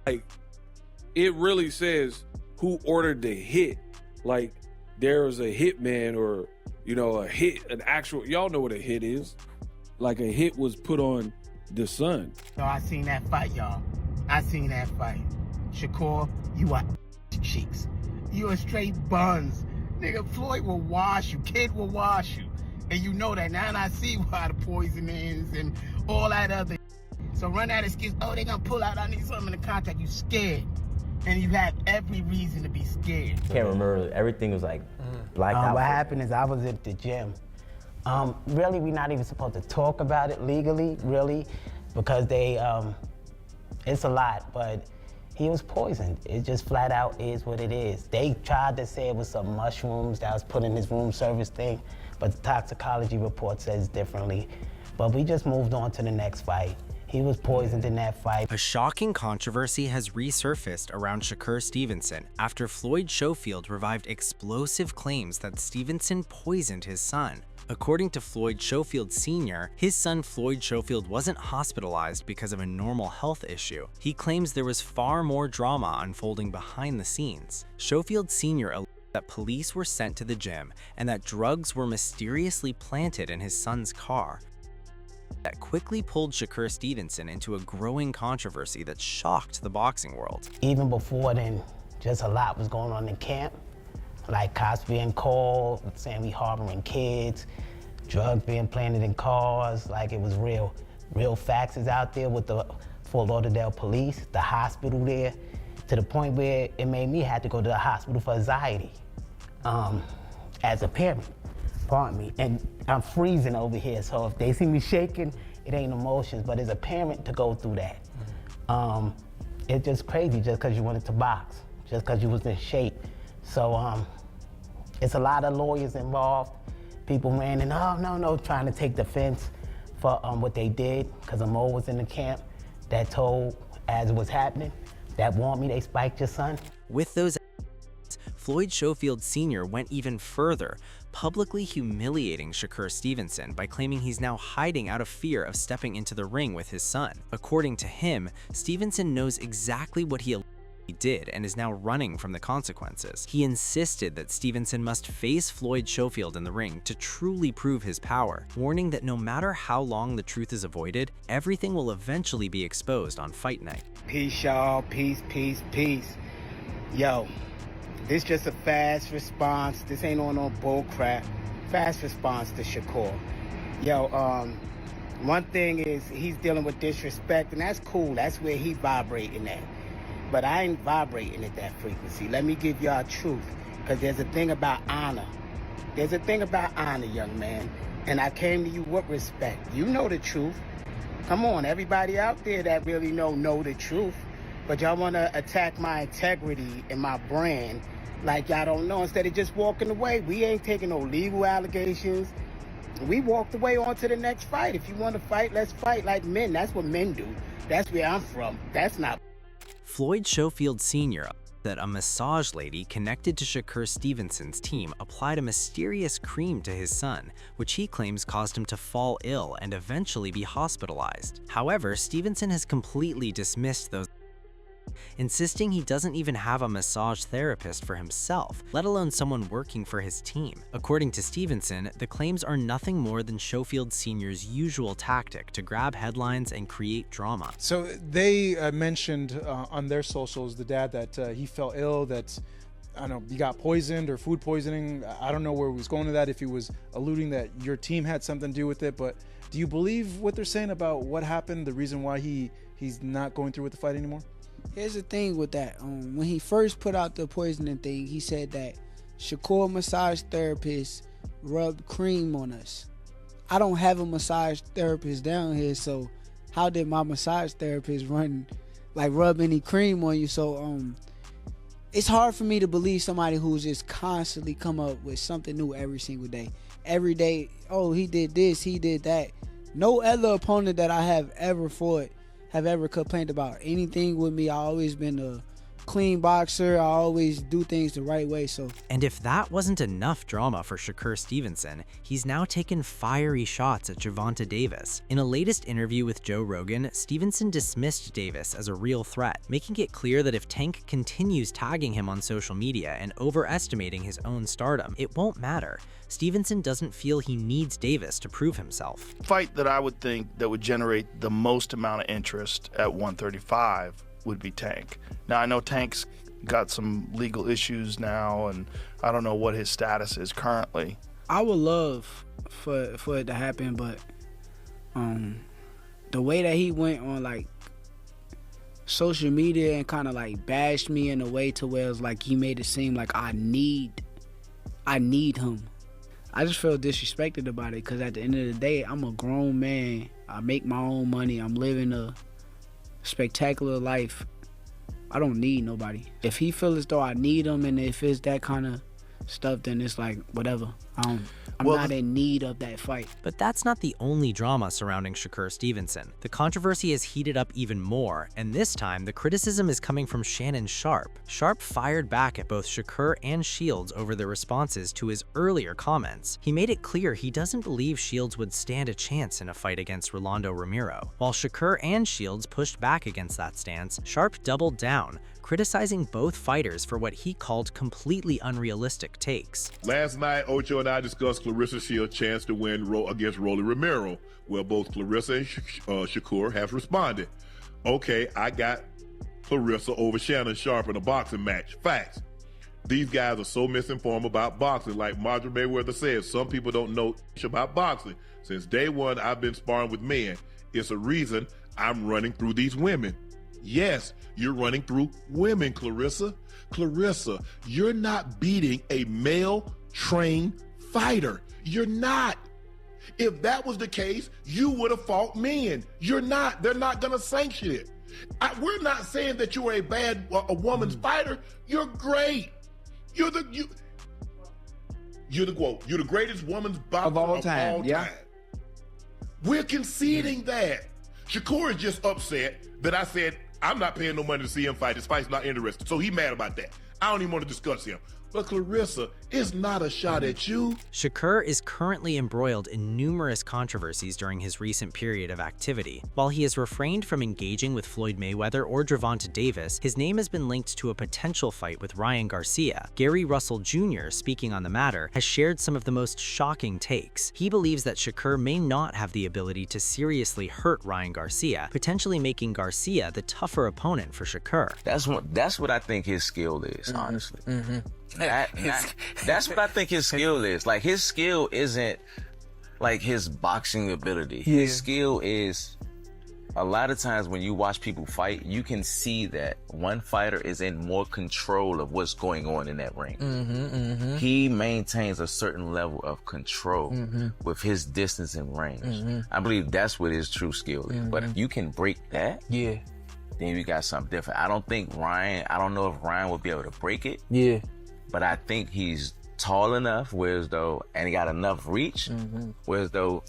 like, it really says who ordered the hit. Like, there was a hitman or, a hit, an actual, y'all know what a hit is. Like, a hit was put on the son. So I seen that fight, y'all. I seen that fight. Shakur, you are cheeks. You are straight buns. Nigga, Floyd will wash you. Kid will wash you. And you know that now, and I see why the poison is and all that other. So run that excuse, oh, they gonna pull out, I need something in the contract. You scared. And you have every reason to be scared. Can't remember, everything was like blacked out. What happened is I was at the gym. Really, we're not even supposed to talk about it legally, really, because it's a lot, but he was poisoned. It just flat out is what it is. They tried to say it was some mushrooms that was put in his room service thing, but the toxicology report says differently. But we just moved on to the next fight. He was poisoned in that fight. A shocking controversy has resurfaced around Shakur Stevenson after Floyd Schofield revived explosive claims that Stevenson poisoned his son. According to Floyd Schofield Sr., his son Floyd Schofield wasn't hospitalized because of a normal health issue. He claims there was far more drama unfolding behind the scenes. Schofield Sr. alleged that police were sent to the gym and that drugs were mysteriously planted in his son's car. That quickly pulled Shakur Stevenson into a growing controversy that shocked the boxing world. Even before then, just a lot was going on in camp. Like cops being called, saying we harboring kids, drugs being planted in cars, like it was real. Real faxes out there with the Fort Lauderdale police, the hospital there, to the point where it made me have to go to the hospital for anxiety as a parent. Pardon me, and I'm freezing over here, so if they see me shaking, it ain't emotions, but as a parent to go through that, it's just crazy just because you wanted to box, just because you was in shape. So it's a lot of lawyers involved. People ran in, oh, no, trying to take defense for what they did, because a mole was in the camp that told, as it was happening, that want me, they spiked your son. With those, Floyd Schofield Sr. went even further, publicly humiliating Shakur Stevenson by claiming he's now hiding out of fear of stepping into the ring with his son. According to him, Stevenson knows exactly what he did and is now running from the consequences. He insisted that Stevenson must face Floyd Schofield in the ring to truly prove his power, warning that no matter how long the truth is avoided, everything will eventually be exposed on fight night. Peace, y'all. Peace, peace, peace. Yo, this just a fast response. This ain't on no bull crap. Fast response to Shakur. Yo, one thing is he's dealing with disrespect, and that's cool. That's where he vibrating at. But I ain't vibrating at that frequency. Let me give y'all truth, because there's a thing about honor. There's a thing about honor, young man. And I came to you with respect. You know the truth. Come on, everybody out there that really know the truth. But y'all want to attack my integrity and my brand like y'all don't know, instead of just walking away. We ain't taking no legal allegations. We walked away on to the next fight. If you want to fight, let's fight like men. That's what men do. That's where I'm from. That's not. Floyd Schofield Sr. that a massage lady connected to Shakur Stevenson's team applied a mysterious cream to his son, which he claims caused him to fall ill and eventually be hospitalized. However, Stevenson has completely dismissed those, insisting he doesn't even have a massage therapist for himself, let alone someone working for his team. According to Stevenson, the claims are nothing more than Schofield Sr.'s usual tactic to grab headlines and create drama. So they mentioned on their socials, the dad, that he fell ill, that, I don't know, he got poisoned or food poisoning. I don't know where he was going to that, if he was alluding that your team had something to do with it, but do you believe what they're saying about what happened, the reason why he's not going through with the fight anymore? Here's the thing with that. When he first put out the poisoning thing, he said that Shakur massage therapist rubbed cream on us. I don't have a massage therapist down here, so how did my massage therapist rub any cream on you? So it's hard for me to believe somebody who's just constantly come up with something new every single day. Every day, oh, he did this, he did that. No other opponent that I have ever fought have ever complained about anything with me. I always been clean boxer. I always do things the right way. So. And if that wasn't enough drama for Shakur Stevenson, he's now taken fiery shots at Gervonta Davis. In a latest interview with Joe Rogan, Stevenson dismissed Davis as a real threat, making it clear that if Tank continues tagging him on social media and overestimating his own stardom, it won't matter. Stevenson doesn't feel he needs Davis to prove himself. Fight that I would think that would generate the most amount of interest at 135 would be Tank. Now, I know Tank's got some legal issues now, and I don't know what his status is currently. I would love for it to happen, but the way that he went on like social media and kind of like bashed me in a way to where it's like he made it seem like I need him. I just feel disrespected about it because at the end of the day, I'm a grown man. I make my own money. I'm living a spectacular life. I don't need nobody. If he feels as though I need him and if it's that kind of stuff, then it's like, whatever. I'm not in need of that fight. But that's not the only drama surrounding Shakur Stevenson. The controversy has heated up even more, and this time the criticism is coming from Shannon Sharp. Sharp fired back at both Shakur and Shields over their responses to his earlier comments. He made it clear he doesn't believe Shields would stand a chance in a fight against Rolando Romero. While Shakur and Shields pushed back against that stance, Sharp doubled down, criticizing both fighters for what he called completely unrealistic takes. Last night, Ocho and I discussed Clarissa Shields' chance to win against Rolly Romero, where both Clarissa and Shakur have responded. Okay, I got Clarissa over Shannon Sharp in a boxing match. Facts. These guys are so misinformed about boxing. Like Marjorie Mayweather said, some people don't know about boxing. Since day one, I've been sparring with men. It's a reason I'm running through these women. Yes, you're running through women, Clarissa. Clarissa, you're not beating a male-trained fighter. You're not. If that was the case, you would have fought men. You're not. They're not going to sanction it. We're not saying that you're a woman's fighter. You're great. You're the quote. You're the greatest woman's boxer of all time. Yeah. We're conceding that. Shakur is just upset that I said I'm not paying no money to see him fight. His fight's not interested. So he's mad about that. I don't even want to discuss him. But Clarissa, it's not a shot at you. Shakur is currently embroiled in numerous controversies during his recent period of activity. While he has refrained from engaging with Floyd Mayweather or Gervonta Davis, his name has been linked to a potential fight with Ryan Garcia. Gary Russell Jr., speaking on the matter, has shared some of the most shocking takes. He believes that Shakur may not have the ability to seriously hurt Ryan Garcia, potentially making Garcia the tougher opponent for Shakur. That's what I think his skill is, honestly. That's what I think his skill is. Like, his skill isn't like his boxing ability. Yeah. His skill is, a lot of times when you watch people fight, you can see that one fighter is in more control of what's going on in that ring. He maintains a certain level of control with his distance and range. I believe that's what his true skill is. But if you can break that, then you got something different. I don't know if Ryan will be able to break it. But I think he's tall enough, and he got enough reach, whereas though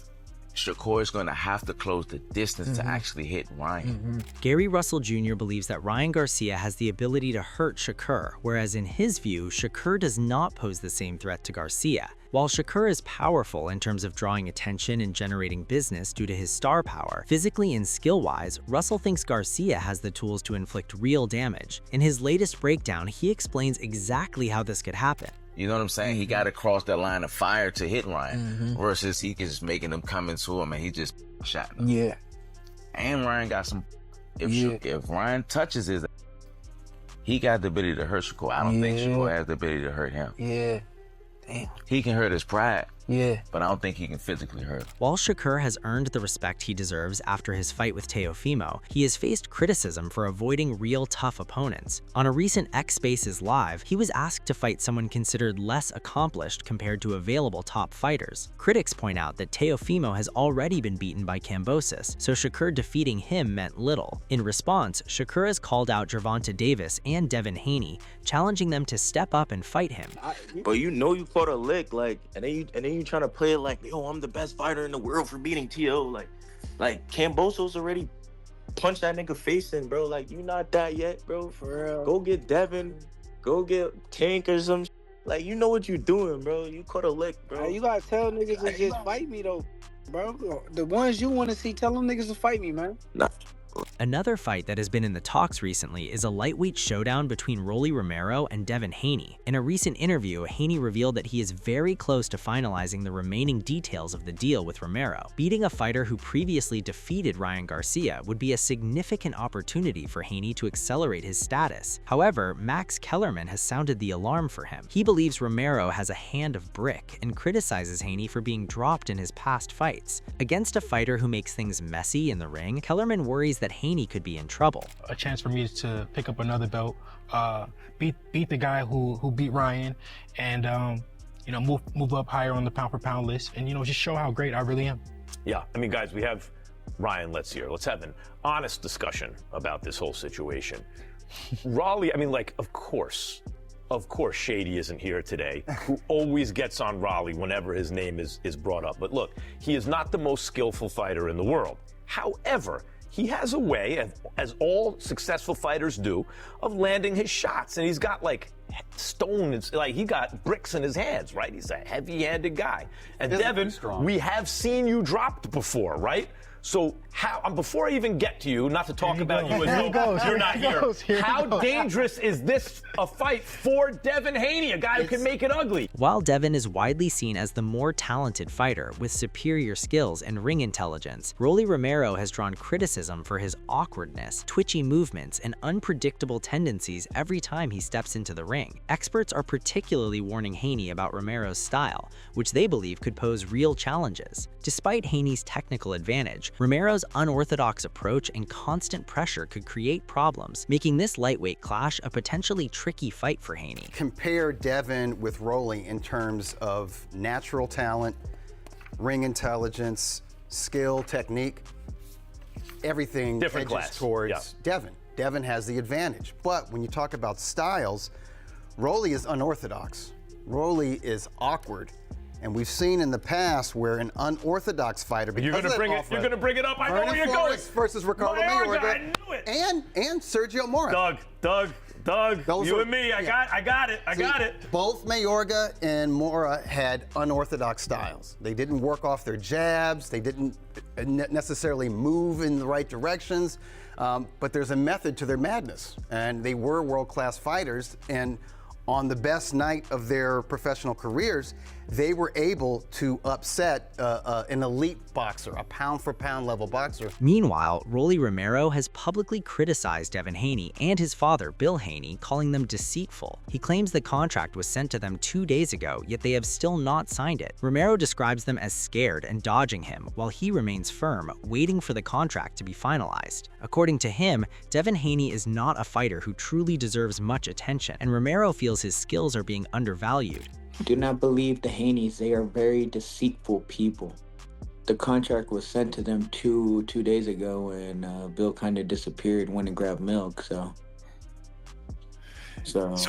Shakur is going to have to close the distance to actually hit Ryan. Gary Russell Jr. believes that Ryan Garcia has the ability to hurt Shakur, whereas in his view, Shakur does not pose the same threat to Garcia. While Shakur is powerful in terms of drawing attention and generating business due to his star power, physically and skill-wise, Russell thinks Garcia has the tools to inflict real damage. In his latest breakdown, he explains exactly how this could happen. You know what I'm saying? He got to cross that line of fire to hit Ryan, versus he just making them come into him and he just shot them. And Ryan got some. If Ryan touches his, he got the ability to hurt Shakur. I don't think Shakur has the ability to hurt him. Damn. He can hurt his pride. But I don't think he can physically hurt him. While Shakur has earned the respect he deserves after his fight with Teofimo, he has faced criticism for avoiding real tough opponents. On a recent X Spaces Live, he was asked to fight someone considered less accomplished compared to available top fighters. Critics point out that Teofimo has already been beaten by Kambosos, so Shakur defeating him meant little. In response, Shakur has called out Gervonta Davis and Devin Haney, challenging them to step up and fight him. But you know you caught a lick, like, and then you trying to play it like, yo, I'm the best fighter in the world for beating T.O. Like Kambosos already punch that nigga face in, bro. Like, you not that yet, bro. For real. Go get Devin. Go get Tank or some. Like, you know what you doing, bro. You caught a lick, bro. You gotta tell niggas to just fight me though, bro. The ones you want to see, tell them niggas to fight me, man. Nah. Another fight that has been in the talks recently is a lightweight showdown between Rolly Romero and Devin Haney. In a recent interview, Haney revealed that he is very close to finalizing the remaining details of the deal with Romero. Beating a fighter who previously defeated Ryan Garcia would be a significant opportunity for Haney to accelerate his status. However, Max Kellerman has sounded the alarm for him. He believes Romero has a hand of brick and criticizes Haney for being dropped in his past fights. Against a fighter who makes things messy in the ring, Kellerman worries that Haney could be in trouble. A chance for me to pick up another belt, beat the guy who beat Ryan, and you know, move up higher on the pound for pound list, and you know, just show how great I really am. Yeah, I mean, guys, we have Ryan Let's have an honest discussion about this whole situation. Raleigh, I mean, like, of course Shady isn't here today, who always gets on Raleigh whenever his name is brought up. But look, he is not the most skillful fighter in the world. However, he has a way, as all successful fighters do, of landing his shots. And he's got like stones, like he got bricks in his hands, right? He's a heavy-handed guy. And Devin, we have seen you dropped before, right? So before I even get to you, not to talk about you as though you're not here, how dangerous is this a fight for Devin Haney, a guy who can make it ugly? While Devin is widely seen as the more talented fighter with superior skills and ring intelligence, Rolly Romero has drawn criticism for his awkwardness, twitchy movements, and unpredictable tendencies every time he steps into the ring. Experts are particularly warning Haney about Romero's style, which they believe could pose real challenges. Despite Haney's technical advantage, Romero's unorthodox approach and constant pressure could create problems, making this lightweight clash a potentially tricky fight for Haney. Compare Devin with Rolly in terms of natural talent, ring intelligence, skill, technique. Everything different edges class towards Devin. Devin has the advantage. But when you talk about styles, Rolly is unorthodox. Rolly is awkward. And we've seen in the past where an unorthodox fighter, you're gonna bring it up. I know where you're going. Versus Ricardo Mayorga. I knew it. And Sergio Mora. Doug, you and me. I got it. Both Mayorga and Mora had unorthodox styles. They didn't work off their jabs. They didn't necessarily move in the right directions. But there's a method to their madness. And they were world-class fighters. And on the best night of their professional careers, they were able to upset an elite boxer, a pound-for-pound level boxer. Meanwhile, Rolly Romero has publicly criticized Devin Haney and his father, Bill Haney, calling them deceitful. He claims the contract was sent to them 2 days ago, yet they have still not signed it. Romero describes them as scared and dodging him, while he remains firm, waiting for the contract to be finalized. According to him, Devin Haney is not a fighter who truly deserves much attention, and Romero feels his skills are being undervalued. Do not believe the Haneys. They are very deceitful people. The contract was sent to them two days ago, and Bill kind of disappeared, went and grabbed milk. So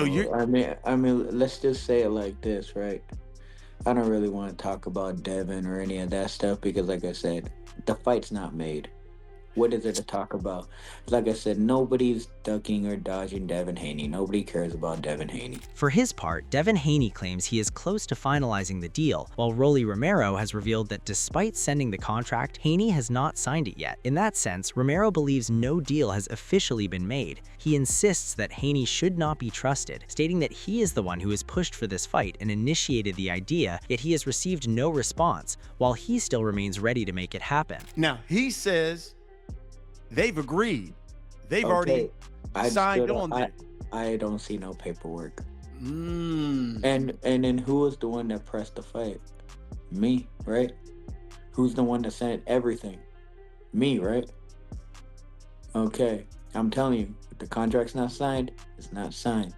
you. I mean, let's just say it like this, right? I don't really want to talk about Devin or any of that stuff because, like I said, the fight's not made. What is there to talk about? Like I said, nobody's ducking or dodging Devin Haney. Nobody cares about Devin Haney. For his part, Devin Haney claims he is close to finalizing the deal, while Rolly Romero has revealed that despite sending the contract, Haney has not signed it yet. In that sense, Romero believes no deal has officially been made. He insists that Haney should not be trusted, stating that he is the one who has pushed for this fight and initiated the idea, yet he has received no response, while he still remains ready to make it happen. Now, he says they've agreed. They've already signed on that. I don't see no paperwork. And then who was the one that pressed the fight? Me, right? Who's the one that sent everything? Me, right? Okay, I'm telling you, if the contract's not signed, it's not signed.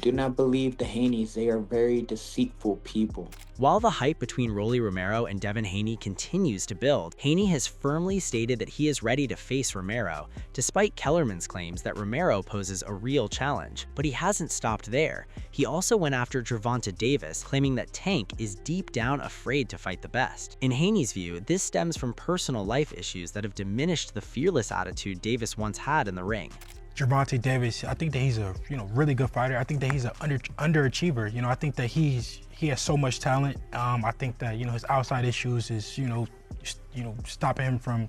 Do not believe the Haneys. They are very deceitful people. While the hype between Rolly Romero and Devin Haney continues to build, Haney has firmly stated that he is ready to face Romero, despite Kellerman's claims that Romero poses a real challenge. But he hasn't stopped there. He also went after Gervonta Davis, claiming that Tank is deep down afraid to fight the best. In Haney's view, this stems from personal life issues that have diminished the fearless attitude Davis once had in the ring. Gervonta Davis, I think that he's a really good fighter. I think that he's an underachiever. I think that he has so much talent. I think that his outside issues is stopping him from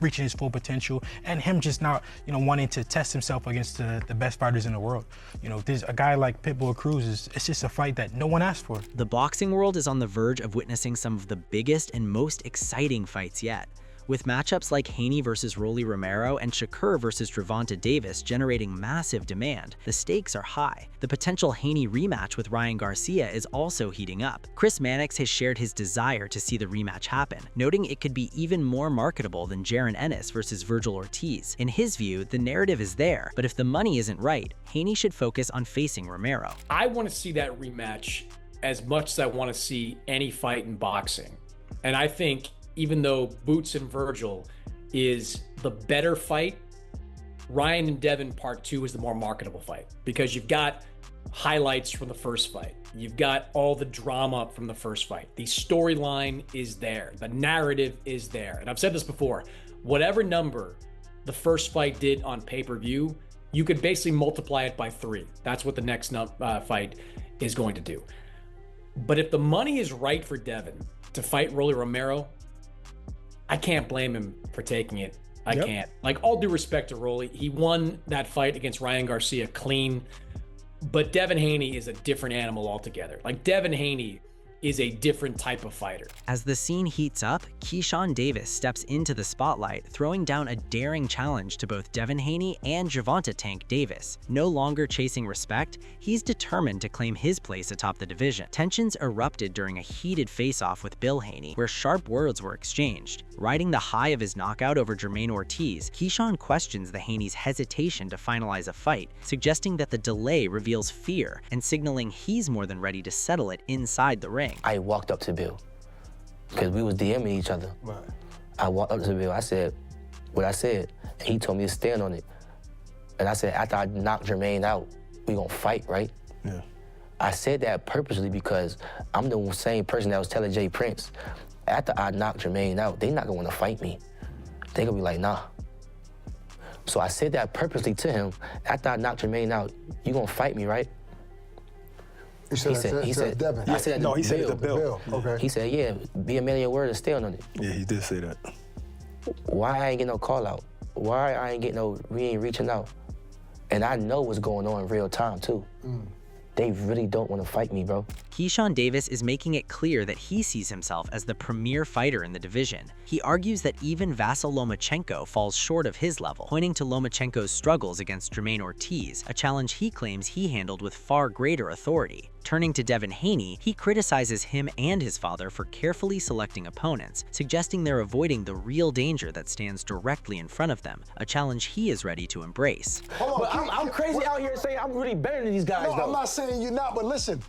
reaching his full potential, and him just not wanting to test himself against the best fighters in the world. There's a guy like Pitbull Cruz, it's just a fight that no one asked for. The boxing world is on the verge of witnessing some of the biggest and most exciting fights yet. With matchups like Haney versus Rolly Romero and Shakur versus Gervonta Davis generating massive demand, the stakes are high. The potential Haney rematch with Ryan Garcia is also heating up. Chris Mannix has shared his desire to see the rematch happen, noting it could be even more marketable than Jaron Ennis versus Virgil Ortiz. In his view, the narrative is there, but if the money isn't right, Haney should focus on facing Romero. I want to see that rematch as much as I want to see any fight in boxing. And I think even though Boots and Virgil is the better fight, Ryan and Devin Part 2 is the more marketable fight, because you've got highlights from the first fight. You've got all the drama from the first fight. The storyline is there. The narrative is there. And I've said this before, whatever number the first fight did on pay-per-view, you could basically multiply it by 3. That's what the next fight is going to do. But if the money is right for Devin to fight Rolly Romero, I can't blame him for taking it. I can't. Like, all due respect to Rolly, he won that fight against Ryan Garcia clean, but Devin Haney is a different animal altogether. Like, Devin Haney is a different type of fighter. As the scene heats up, Keyshawn Davis steps into the spotlight, throwing down a daring challenge to both Devin Haney and Gervonta Tank Davis. No longer chasing respect, he's determined to claim his place atop the division. Tensions erupted during a heated face-off with Bill Haney, where sharp words were exchanged. Riding the high of his knockout over Jermaine Ortiz, Keyshawn questions the Haney's hesitation to finalize a fight, suggesting that the delay reveals fear and signaling he's more than ready to settle it inside the ring. I walked up to Bill because we was DMing each other. Right. I walked up to Bill. I said what I said, and he told me to stand on it. And I said, after I knock Jermaine out, we gonna fight, right? Yeah. I said that purposely because I'm the same person that was telling Jay Prince, after I knock Jermaine out, they not gonna wanna fight me. They gonna be like, nah. So I said that purposely to him. After I knock Jermaine out, you gonna fight me, right? He said Devin. I said no, he said it to Bill. Okay. He said, yeah, be a man of your word and stand on it. Yeah, he did say that. Why I ain't get no call out? Why I ain't get we ain't reaching out? And I know what's going on in real time too. They really don't want to fight me, bro. Keyshawn Davis is making it clear that he sees himself as the premier fighter in the division. He argues that even Vasyl Lomachenko falls short of his level, pointing to Lomachenko's struggles against Jermaine Ortiz, a challenge he claims he handled with far greater authority. Turning to Devin Haney, he criticizes him and his father for carefully selecting opponents, suggesting they're avoiding the real danger that stands directly in front of them, a challenge he is ready to embrace. Hold on, but I'm crazy out here saying I'm really better than these guys, no, though. I'm not saying you're not, but listen,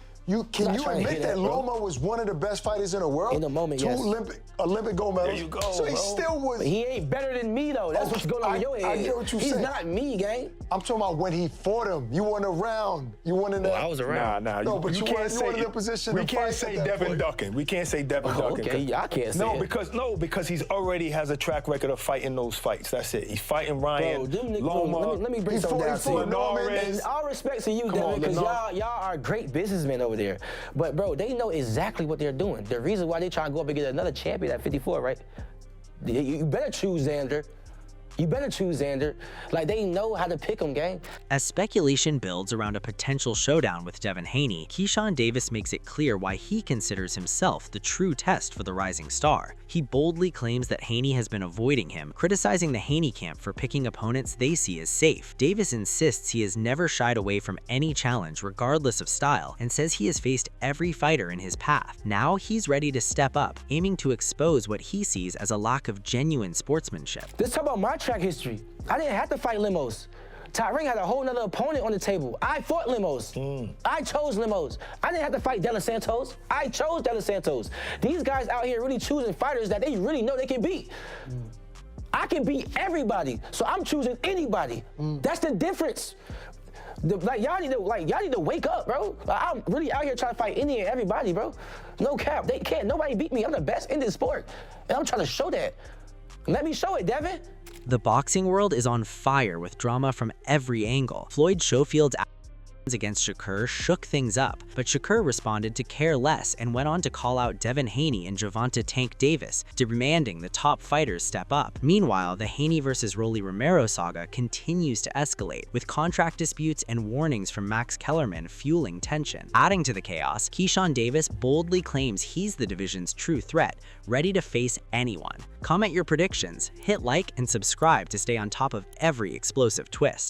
can you admit that Loma was one of the best fighters in the world? In the moment, yes. 2 Olympic gold medals. There you go, so he still was. But he ain't better than me, though. That's what's going on in your head. I get what you're saying. He's not me, gang. I'm talking about when he fought him. You weren't around. You weren't in that. I was around. Nah. No, but you weren't in a position to fight. We can't say Devin ducking. We can't say Devin ducking. Okay, I can't say it. Because he's already has a track record of fighting those fights. That's it. He's fighting Ryan, Loma. Let me bring something down to you. And all respect to you, Devin, because y'all are great businessmen over there. But, bro, they know exactly what they're doing. The reason why they try to go up and get another champion at 54, right? You better choose Xander. You better choose Xander. Like, they know how to pick him, gang. As speculation builds around a potential showdown with Devin Haney, Keyshawn Davis makes it clear why he considers himself the true test for the rising star. He boldly claims that Haney has been avoiding him, criticizing the Haney camp for picking opponents they see as safe. Davis insists he has never shied away from any challenge regardless of style, and says he has faced every fighter in his path. Now he's ready to step up, aiming to expose what he sees as a lack of genuine sportsmanship. Let's talk about my track history. I didn't have to fight limos. Tyring had a whole nother opponent on the table. I fought Limos. I chose Limos. I didn't have to fight De Los Santos. I chose De Los Santos. These guys out here really choosing fighters that they really know they can beat. I can beat everybody, so I'm choosing anybody. That's the difference. Y'all need to wake up, bro. I'm really out here trying to fight any and everybody, bro. No cap. They can't. Nobody beat me. I'm the best in this sport, and I'm trying to show that. Let me show it, Devin. The boxing world is on fire with drama from every angle. Floyd Schofield's actions against Shakur shook things up, but Shakur responded to care less and went on to call out Devin Haney and Gervonta Tank Davis, demanding the top fighters step up. Meanwhile, the Haney versus Rolly Romero saga continues to escalate, with contract disputes and warnings from Max Kellerman fueling tension. Adding to the chaos, Keyshawn Davis boldly claims he's the division's true threat, ready to face anyone. Comment your predictions, hit like, and subscribe to stay on top of every explosive twist.